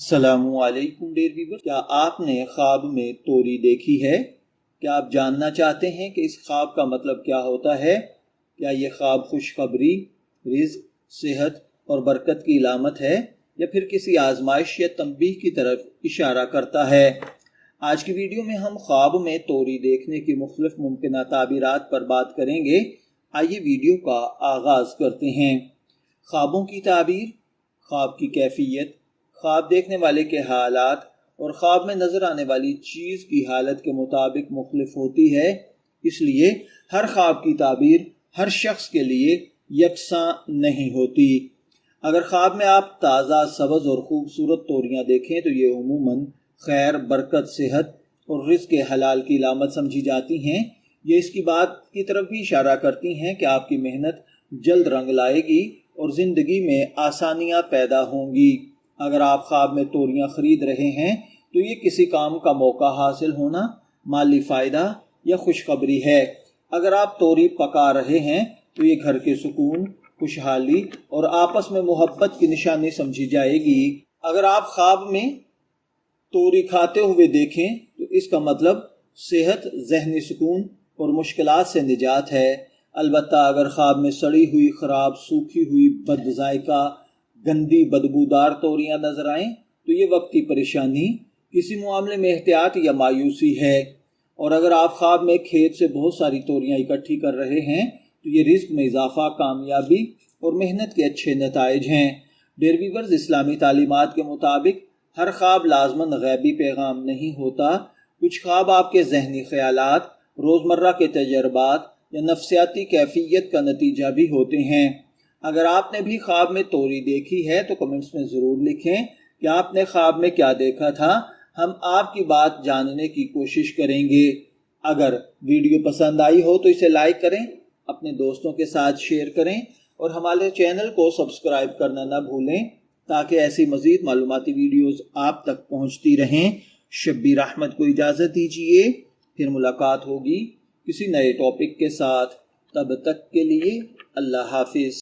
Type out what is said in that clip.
السلام علیکم ڈیئر ویور، کیا آپ نے خواب میں توری دیکھی ہے؟ کیا آپ جاننا چاہتے ہیں کہ اس خواب کا مطلب کیا ہوتا ہے؟ کیا یہ خواب خوشخبری، رزق، صحت اور برکت کی علامت ہے یا پھر کسی آزمائش یا تنبیہ کی طرف اشارہ کرتا ہے؟ آج کی ویڈیو میں ہم خواب میں توری دیکھنے کی مختلف ممکنہ تعبیرات پر بات کریں گے۔ آئیے ویڈیو کا آغاز کرتے ہیں۔ خوابوں کی تعبیر، خواب کی کیفیت، خواب دیکھنے والے کے حالات اور خواب میں نظر آنے والی چیز کی حالت کے مطابق مختلف ہوتی ہے، اس لیے ہر خواب کی تعبیر ہر شخص کے لیے یکساں نہیں ہوتی۔ اگر خواب میں آپ تازہ، سبز اور خوبصورت توریاں دیکھیں تو یہ عموماً خیر، برکت، صحت اور رزق کے حلال کی علامت سمجھی جاتی ہیں۔ یہ اس کی بات کی طرف بھی اشارہ کرتی ہیں کہ آپ کی محنت جلد رنگ لائے گی اور زندگی میں آسانیاں پیدا ہوں گی۔ اگر آپ خواب میں توریاں خرید رہے ہیں تو یہ کسی کام کا موقع حاصل ہونا، مالی فائدہ یا خوشخبری ہے۔ اگر آپ توری پکا رہے ہیں تو یہ گھر کے سکون، خوشحالی اور آپس میں محبت کی نشانی سمجھی جائے گی۔ اگر آپ خواب میں توری کھاتے ہوئے دیکھیں تو اس کا مطلب صحت، ذہنی سکون اور مشکلات سے نجات ہے۔ البتہ اگر خواب میں سڑی ہوئی، خراب، سوکھی ہوئی، بد ذائقہ، گندی، بدبودار توریاں نظر آئیں تو یہ وقتی پریشانی، کسی معاملے میں احتیاط یا مایوسی ہے۔ اور اگر آپ خواب میں کھیت سے بہت ساری توریاں اکٹھی کر رہے ہیں تو یہ رزق میں اضافہ، کامیابی اور محنت کے اچھے نتائج ہیں۔ ڈیئر ویورز، اسلامی تعلیمات کے مطابق ہر خواب لازماً غیبی پیغام نہیں ہوتا۔ کچھ خواب آپ کے ذہنی خیالات، روزمرہ کے تجربات یا نفسیاتی کیفیت کا نتیجہ بھی ہوتے ہیں۔ اگر آپ نے بھی خواب میں توری دیکھی ہے تو کمنٹس میں ضرور لکھیں کہ آپ نے خواب میں کیا دیکھا تھا۔ ہم آپ کی بات جاننے کی کوشش کریں گے۔ اگر ویڈیو پسند آئی ہو تو اسے لائک کریں، اپنے دوستوں کے ساتھ شیئر کریں اور ہمارے چینل کو سبسکرائب کرنا نہ بھولیں تاکہ ایسی مزید معلوماتی ویڈیوز آپ تک پہنچتی رہیں۔ شبیر احمد کو اجازت دیجیے، پھر ملاقات ہوگی کسی نئے ٹاپک کے ساتھ۔ تب تک کے لیے اللہ حافظ۔